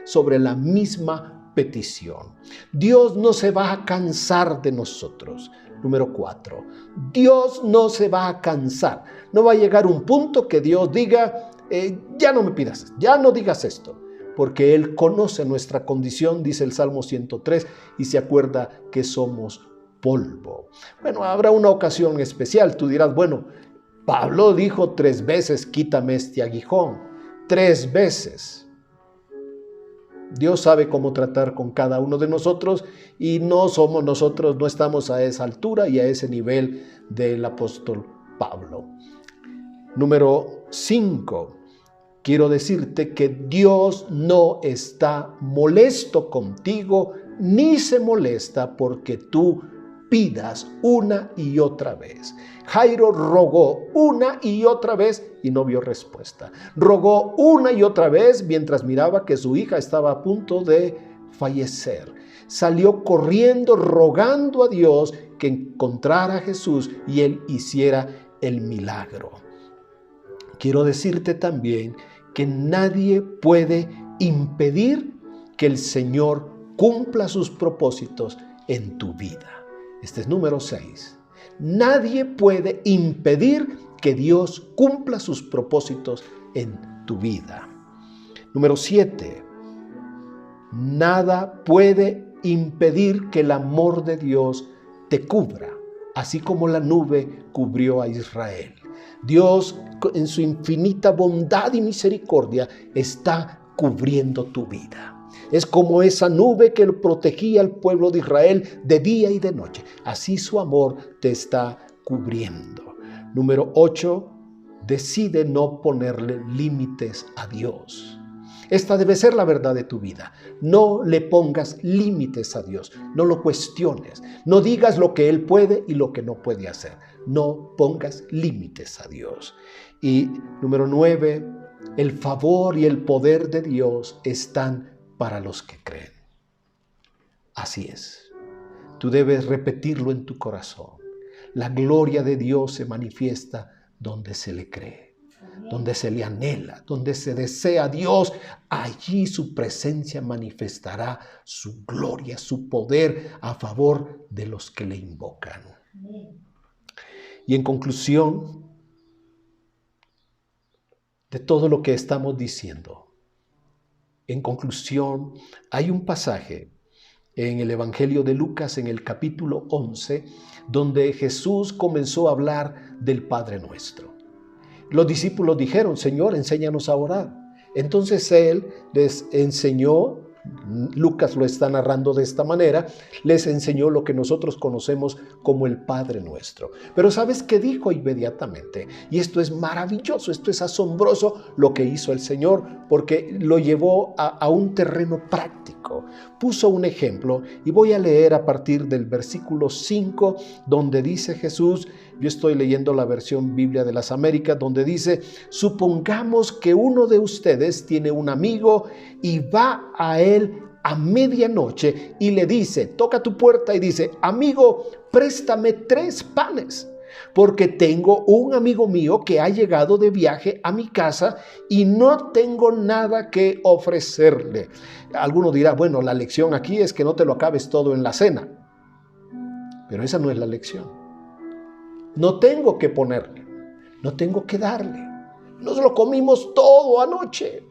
sobre la misma petición. Dios no se va a cansar de nosotros. Número 4, Dios no se va a cansar. No va a llegar un punto que Dios diga, ya no me pidas, ya no digas esto. Porque Él conoce nuestra condición, dice el Salmo 103, y se acuerda que somos polvo. Bueno, habrá una ocasión especial. Tú dirás, bueno, Pablo dijo 3 veces, quítame este aguijón. 3 veces. Dios sabe cómo tratar con cada uno de nosotros y no estamos a esa altura y a ese nivel del apóstol Pablo. Número 5. Quiero decirte que Dios no está molesto contigo ni se molesta porque tú pidas una y otra vez. Jairo rogó una y otra vez y no vio respuesta. Rogó una y otra vez mientras miraba que su hija estaba a punto de fallecer. Salió corriendo rogando a Dios que encontrara a Jesús y Él hiciera el milagro. Quiero decirte también que nadie puede impedir que el Señor cumpla sus propósitos en tu vida. Este es número 6. Nadie puede impedir que Dios cumpla sus propósitos en tu vida. Número 7. Nada puede impedir que el amor de Dios te cubra, así como la nube cubrió a Israel. Dios, en su infinita bondad y misericordia, está cubriendo tu vida. Es como esa nube que protegía al pueblo de Israel de día y de noche. Así su amor te está cubriendo. Número 8. Decide no ponerle límites a Dios. Esta debe ser la verdad de tu vida. No le pongas límites a Dios. No lo cuestiones. No digas lo que Él puede y lo que no puede hacer. No pongas límites a Dios. Y número 9. El favor y el poder de Dios están para los que creen. Así es. Tú debes repetirlo en tu corazón. La gloria de Dios se manifiesta donde se le cree, donde se le anhela, donde se desea a Dios. Allí su presencia manifestará su gloria, su poder a favor de los que le invocan. Y en conclusión de todo lo que estamos diciendo, hay un pasaje en el Evangelio de Lucas, en el capítulo 11, donde Jesús comenzó a hablar del Padre Nuestro. Los discípulos dijeron, Señor, enséñanos a orar. Entonces Él les enseñó, Lucas lo está narrando de esta manera, les enseñó lo que nosotros conocemos como el Padre Nuestro. Pero ¿sabes qué dijo inmediatamente? Y esto es maravilloso, esto es asombroso lo que hizo el Señor, porque lo llevó a un terreno práctico. Puso un ejemplo y voy a leer a partir del versículo 5, donde dice Jesús, yo estoy leyendo la versión Biblia de las Américas, donde dice, supongamos que uno de ustedes tiene un amigo y va a él a medianoche y le dice, toca tu puerta y dice, amigo, préstame 3 panes, porque tengo un amigo mío que ha llegado de viaje a mi casa y no tengo nada que ofrecerle. Alguno dirá, bueno, la lección aquí es que no te lo acabes todo en la cena. Pero esa no es la lección. No tengo que ponerle, no tengo que darle. Nos lo comimos todo anoche.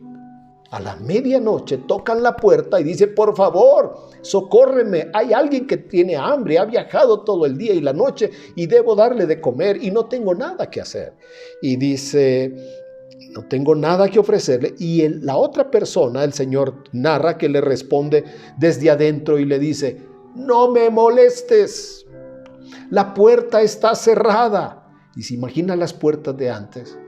A la medianoche tocan la puerta y dice, por favor, socórreme. Hay alguien que tiene hambre, ha viajado todo el día y la noche y debo darle de comer y no tengo nada que hacer. Y dice, no tengo nada que ofrecerle. Y la otra persona, el Señor narra que le responde desde adentro y le dice, no me molestes. La puerta está cerrada. Y se imagina las puertas de antes.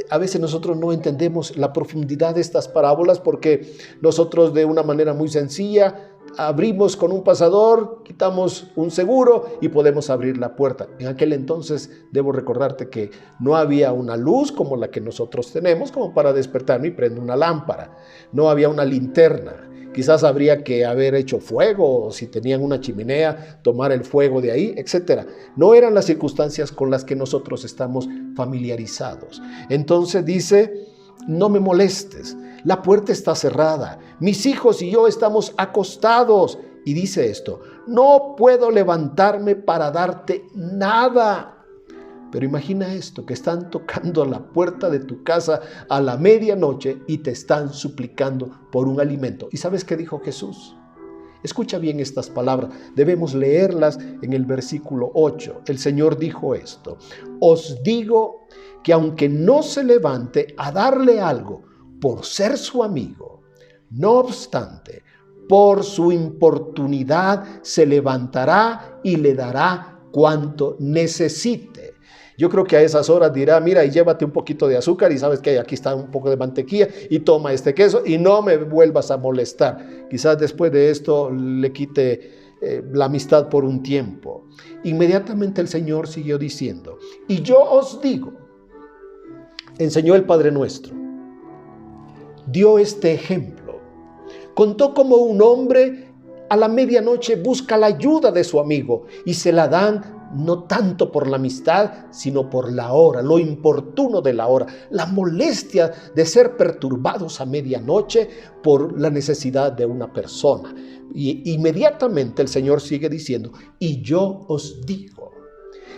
A veces nosotros no entendemos la profundidad de estas parábolas porque nosotros de una manera muy sencilla abrimos con un pasador, quitamos un seguro y podemos abrir la puerta. En aquel entonces debo recordarte que no había una luz como la que nosotros tenemos como para despertarme y prender una lámpara. No había una linterna. Quizás habría que haber hecho fuego, o si tenían una chimenea, tomar el fuego de ahí, etc. No eran las circunstancias con las que nosotros estamos familiarizados. Entonces dice, no me molestes, la puerta está cerrada, mis hijos y yo estamos acostados Y dice esto: no puedo levantarme para darte nada. Pero imagina esto, que están tocando a la puerta de tu casa a la medianoche y te están suplicando por un alimento. ¿Y sabes qué dijo Jesús? Escucha bien estas palabras, debemos leerlas en el versículo 8. El Señor dijo esto: os digo que aunque no se levante a darle algo por ser su amigo, no obstante, por su importunidad se levantará y le dará cuanto necesite. Yo creo que a esas horas dirá: mira, y llévate un poquito de azúcar, y sabes que aquí está un poco de mantequilla, y toma este queso y no me vuelvas a molestar. Quizás después de esto le quite la amistad por un tiempo. Inmediatamente el Señor siguió diciendo: y yo os digo, enseñó el Padre Nuestro, dio este ejemplo, contó como un hombre a la medianoche busca la ayuda de su amigo y se la dan no tanto por la amistad, sino por la hora, lo importuno de la hora, la molestia de ser perturbados a medianoche por la necesidad de una persona. Y inmediatamente el Señor sigue diciendo: y yo os digo,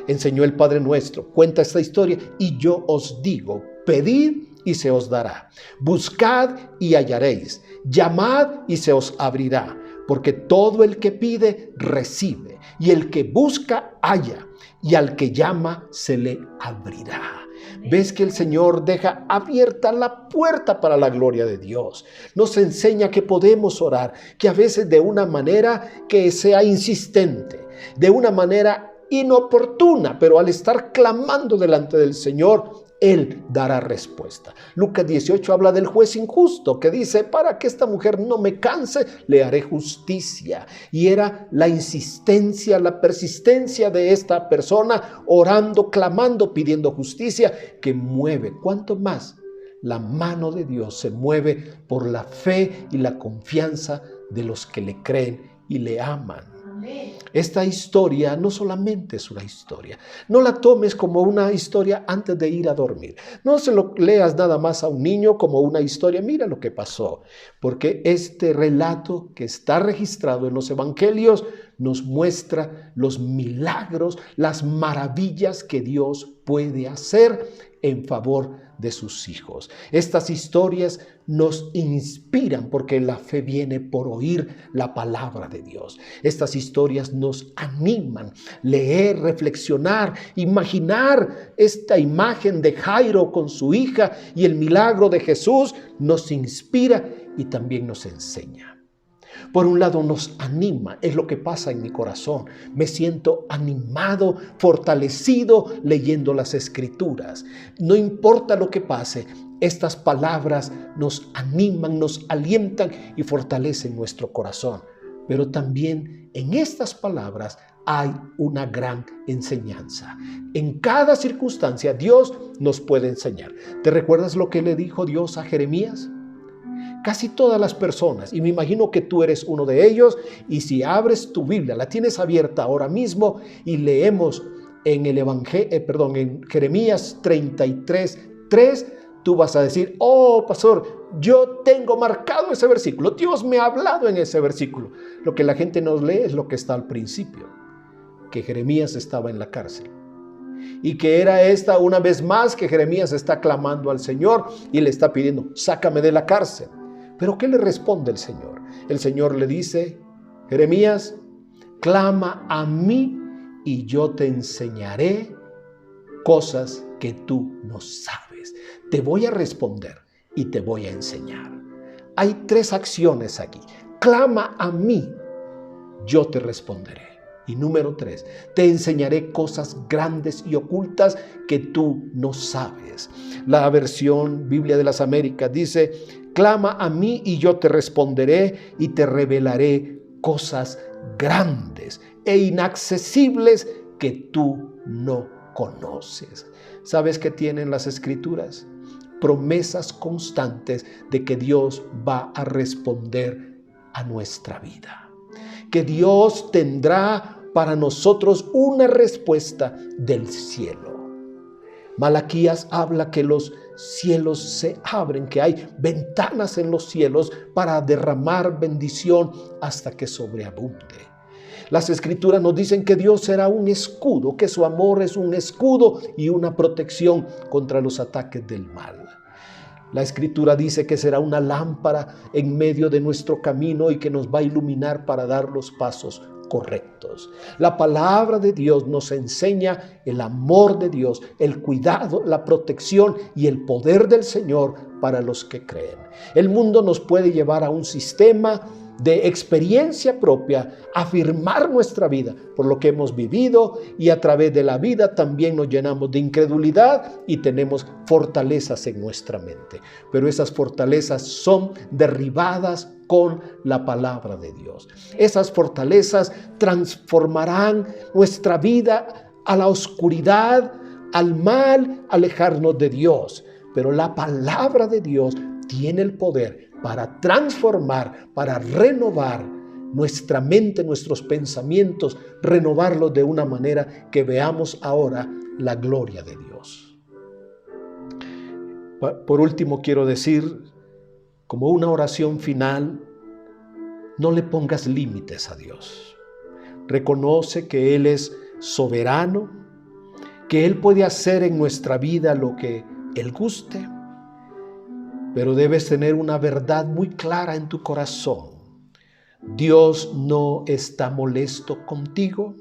enseñó el Padre Nuestro, cuenta esta historia: y yo os digo, pedid y se os dará, buscad y hallaréis, llamad y se os abrirá. Porque todo el que pide, recibe, y el que busca, halla, y al que llama, se le abrirá. ¿Ves que el Señor deja abierta la puerta para la gloria de Dios? Nos enseña que podemos orar, que a veces de una manera que sea insistente, de una manera inoportuna, pero al estar clamando delante del Señor, Él dará respuesta. Lucas 18 habla del juez injusto que dice: para que esta mujer no me canse, le haré justicia. Y era la insistencia, la persistencia de esta persona orando, clamando, pidiendo justicia, que mueve. ¿Cuánto más? La mano de Dios se mueve por la fe y la confianza de los que le creen y le aman. Esta historia no solamente es una historia. No la tomes como una historia antes de ir a dormir. No se lo leas nada más a un niño como una historia. Mira lo que pasó. Porque este relato que está registrado en los evangelios nos muestra los milagros, las maravillas que Dios puede hacer en favor de sus hijos. Estas historias nos inspiran porque la fe viene por oír la palabra de Dios. Estas historias nos animan, leer, reflexionar, imaginar esta imagen de Jairo con su hija y el milagro de Jesús nos inspira y también nos enseña. Por un lado nos anima, es lo que pasa en mi corazón. Me siento animado, fortalecido leyendo las Escrituras. No importa lo que pase, estas palabras nos animan, nos alientan y fortalecen nuestro corazón. Pero también en estas palabras hay una gran enseñanza. En cada circunstancia Dios nos puede enseñar. ¿Te recuerdas lo que le dijo Dios a Jeremías? Casi todas las personas, y me imagino que tú eres uno de ellos, y si abres tu Biblia, la tienes abierta ahora mismo, y leemos en el en Jeremías 33:3, tú vas a decir: oh, pastor, yo tengo marcado ese versículo, Dios me ha hablado en ese versículo. Lo que la gente nos lee es lo que está al principio, que Jeremías estaba en la cárcel. Y que era esta una vez más que Jeremías está clamando al Señor y le está pidiendo: sácame de la cárcel. Pero ¿qué le responde el Señor? El Señor le dice: Jeremías, clama a mí y yo te enseñaré cosas que tú no sabes. Te voy a responder y te voy a enseñar. Hay 3 acciones aquí. Clama a mí, yo te responderé. Y número 3, te enseñaré cosas grandes y ocultas que tú no sabes. La versión Biblia de las Américas dice: clama a mí y yo te responderé y te revelaré cosas grandes e inaccesibles que tú no conoces. ¿Sabes qué tienen las Escrituras? Promesas constantes de que Dios va a responder a nuestra vida. Que Dios tendrá para nosotros una respuesta del cielo. Malaquías habla que los cielos se abren, que hay ventanas en los cielos para derramar bendición hasta que sobreabunde. Las Escrituras nos dicen que Dios será un escudo, que su amor es un escudo y una protección contra los ataques del mal. La Escritura dice que será una lámpara en medio de nuestro camino y que nos va a iluminar para dar los pasos correctos. La palabra de Dios nos enseña el amor de Dios, el cuidado, la protección y el poder del Señor para los que creen. El mundo nos puede llevar a un sistema de experiencia propia, afirmar nuestra vida por lo que hemos vivido, y a través de la vida también nos llenamos de incredulidad y tenemos fortalezas en nuestra mente. Pero esas fortalezas son derribadas con la palabra de Dios. Esas fortalezas transformarán nuestra vida a la oscuridad, al mal, alejarnos de Dios. Pero la palabra de Dios tiene el poder para transformar, para renovar nuestra mente, nuestros pensamientos, renovarlos de una manera que veamos ahora la gloria de Dios. Por último, quiero decir, como una oración final, no le pongas límites a Dios. Reconoce que Él es soberano, que Él puede hacer en nuestra vida lo que Él guste, pero debes tener una verdad muy clara en tu corazón. Dios no está molesto contigo.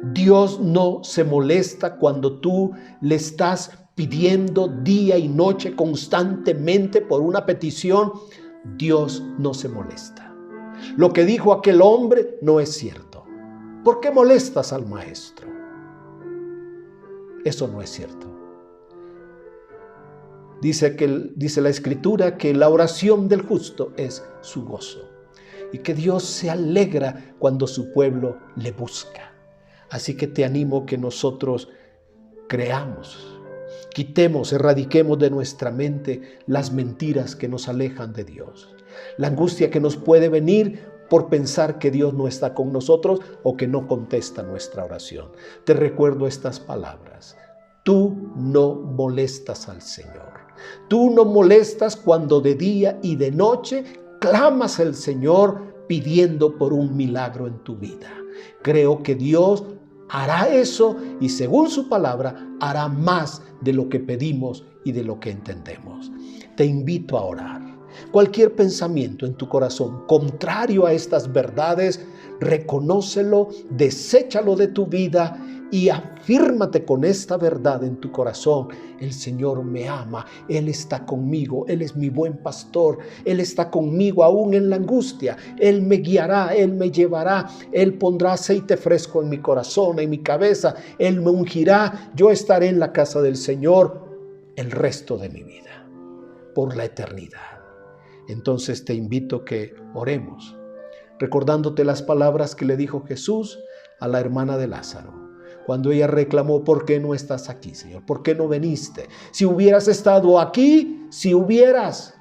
Dios no se molesta cuando tú le estás pidiendo día y noche constantemente por una petición. Dios no se molesta. Lo que dijo aquel hombre no es cierto. ¿Por qué molestas al maestro? Eso no es cierto. Dice la Escritura que la oración del justo es su gozo y que Dios se alegra cuando su pueblo le busca. Así que te animo que nosotros creamos, quitemos, erradiquemos de nuestra mente las mentiras que nos alejan de Dios. La angustia que nos puede venir por pensar que Dios no está con nosotros o que no contesta nuestra oración. Te recuerdo estas palabras. Tú no molestas al Señor. Tú no molestas cuando de día y de noche clamas al Señor pidiendo por un milagro en tu vida. Creo que Dios hará eso y según su palabra hará más de lo que pedimos y de lo que entendemos. Te invito a orar. Cualquier pensamiento en tu corazón contrario a estas verdades, reconócelo, deséchalo de tu vida y afírmate con esta verdad en tu corazón. El Señor me ama, Él está conmigo, Él es mi buen pastor, Él está conmigo aún en la angustia, Él me guiará, Él me llevará, Él pondrá aceite fresco en mi corazón, en mi cabeza, Él me ungirá, yo estaré en la casa del Señor el resto de mi vida, por la eternidad. Entonces te invito que oremos, recordándote las palabras que le dijo Jesús a la hermana de Lázaro. Cuando ella reclamó, ¿por qué no estás aquí, Señor? ¿Por qué no viniste? Si hubieras estado aquí, si hubieras.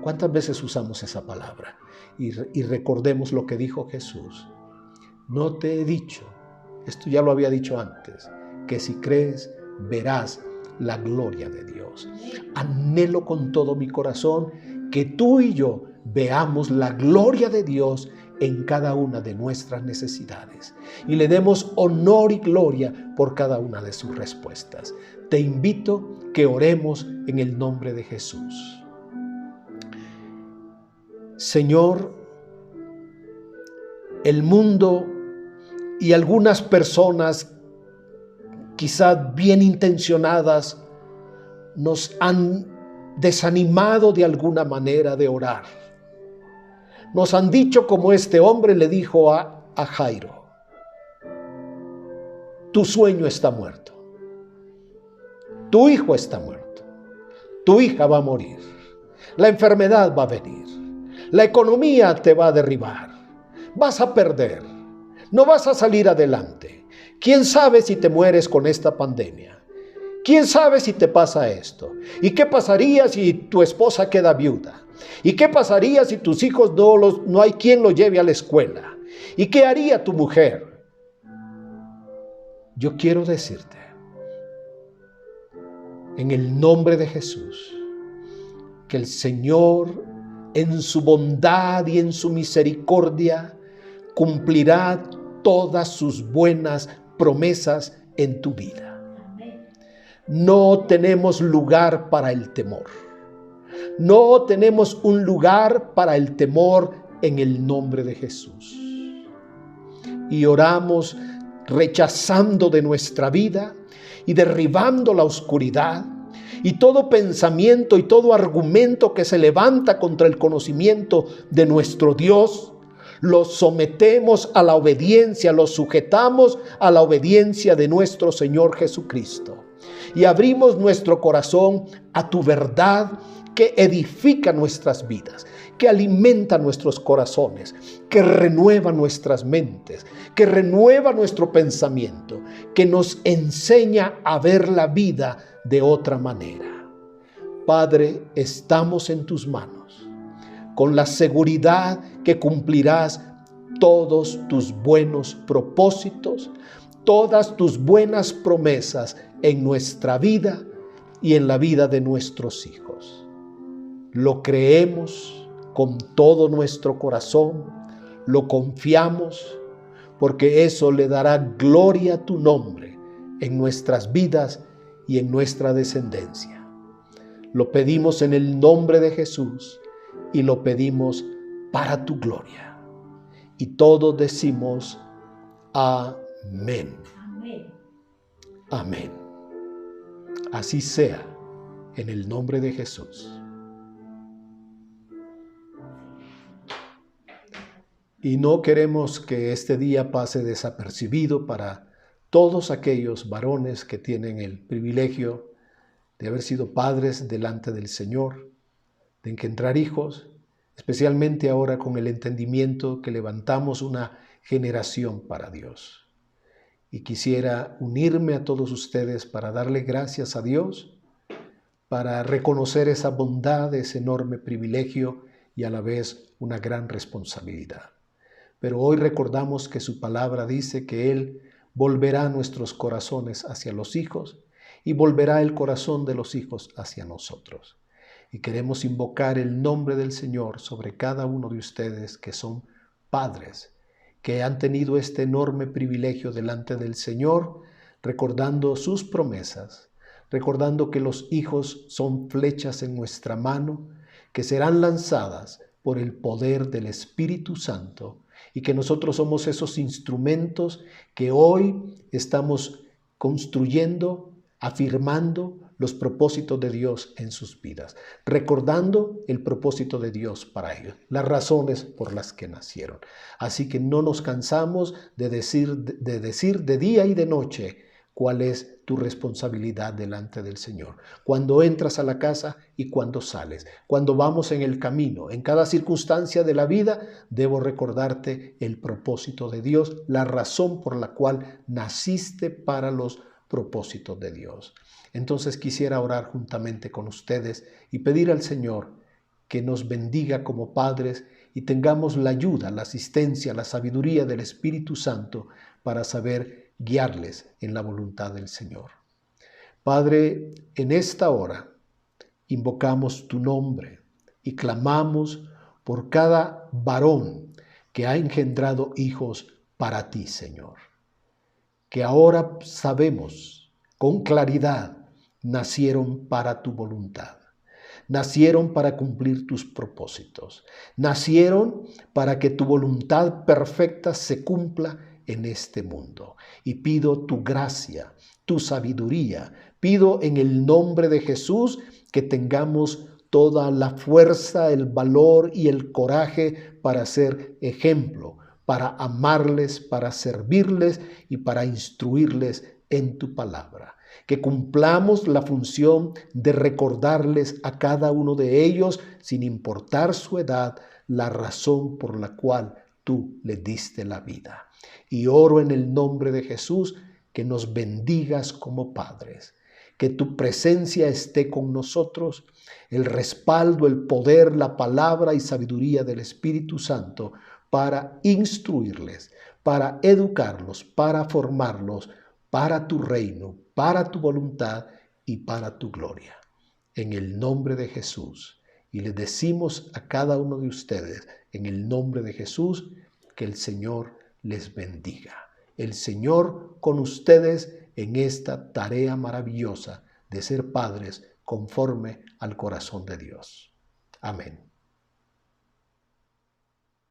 ¿Cuántas veces usamos esa palabra? Y recordemos lo que dijo Jesús. No te he dicho, esto ya lo había dicho antes, que si crees, verás la gloria de Dios. Anhelo con todo mi corazón que tú y yo veamos la gloria de Dios en cada una de nuestras necesidades y le demos honor y gloria por cada una de sus respuestas. Te invito que oremos en el nombre de Jesús. Señor, el mundo y algunas personas quizás bien intencionadas nos han desanimado de alguna manera de orar. Nos han dicho como este hombre le dijo a Jairo: tu sueño está muerto, tu hijo está muerto, tu hija va a morir, la enfermedad va a venir, la economía te va a derribar, vas a perder, no vas a salir adelante. ¿Quién sabe si te mueres con esta pandemia? ¿Quién sabe si te pasa esto? ¿Y qué pasaría si tu esposa queda viuda? ¿Y qué pasaría si tus hijos no hay quien los lleve a la escuela? ¿Y qué haría tu mujer? Yo quiero decirte En el nombre de Jesús, que el Señor en su bondad y en su misericordia cumplirá todas sus buenas promesas en tu vida. No tenemos lugar para el temor. No tenemos un lugar para el temor en el nombre de Jesús. Y oramos rechazando de nuestra vida y derribando la oscuridad y todo pensamiento y todo argumento que se levanta contra el conocimiento de nuestro Dios. Lo sometemos a la obediencia, lo sujetamos a la obediencia de nuestro Señor Jesucristo. Y abrimos nuestro corazón a tu verdad que edifica nuestras vidas, que alimenta nuestros corazones, que renueva nuestras mentes, que renueva nuestro pensamiento, que nos enseña a ver la vida de otra manera. Padre, estamos en tus manos, con la seguridad que cumplirás todos tus buenos propósitos, todas tus buenas promesas en nuestra vida y en la vida de nuestros hijos. Lo creemos con todo nuestro corazón, lo confiamos, porque eso le dará gloria a tu nombre en nuestras vidas y en nuestra descendencia. Lo pedimos en el nombre de Jesús y lo pedimos para tu gloria. Y todos decimos amén. Amén. Amén. Así sea, en el nombre de Jesús. Y no queremos que este día pase desapercibido para todos aquellos varones que tienen el privilegio de haber sido padres delante del Señor, de engendrar hijos, especialmente ahora con el entendimiento que levantamos una generación para Dios. Y quisiera unirme a todos ustedes para darle gracias a Dios, para reconocer esa bondad, ese enorme privilegio y a la vez una gran responsabilidad. Pero hoy recordamos que su palabra dice que Él volverá nuestros corazones hacia los hijos y volverá el corazón de los hijos hacia nosotros. Y queremos invocar el nombre del Señor sobre cada uno de ustedes que son padres, que han tenido este enorme privilegio delante del Señor, recordando sus promesas, recordando que los hijos son flechas en nuestra mano, que serán lanzadas por el poder del Espíritu Santo, y que nosotros somos esos instrumentos que hoy estamos construyendo, afirmando los propósitos de Dios en sus vidas, recordando el propósito de Dios para ellos, las razones por las que nacieron. Así que no nos cansamos de decir de día y de noche cuál es tu responsabilidad delante del Señor. Cuando entras a la casa y cuando sales, cuando vamos en el camino, en cada circunstancia de la vida, debo recordarte el propósito de Dios, la razón por la cual naciste para los propósitos de Dios. Entonces quisiera orar juntamente con ustedes y pedir al Señor que nos bendiga como padres y tengamos la ayuda, la asistencia, la sabiduría del Espíritu Santo para saber guiarles en la voluntad del Señor. Padre, en esta hora invocamos tu nombre y clamamos por cada varón que ha engendrado hijos para ti, Señor. Que ahora sabemos con claridad, nacieron para tu voluntad. Nacieron para cumplir tus propósitos. Nacieron para que tu voluntad perfecta se cumpla en este mundo. Y pido tu gracia, tu sabiduría. Pido en el nombre de Jesús que tengamos toda la fuerza, el valor y el coraje para ser ejemplo, para amarles, para servirles y para instruirles en tu palabra. Que cumplamos la función de recordarles a cada uno de ellos, sin importar su edad, la razón por la cual tú le diste la vida. Y oro en el nombre de Jesús que nos bendigas como padres, que tu presencia esté con nosotros, el respaldo, el poder, la palabra y sabiduría del Espíritu Santo para instruirles, para educarlos, para formarlos, para tu reino, para tu voluntad y para tu gloria. En el nombre de Jesús. Y les decimos a cada uno de ustedes, en el nombre de Jesús, que el Señor les bendiga. El Señor con ustedes en esta tarea maravillosa de ser padres conforme al corazón de Dios. Amén.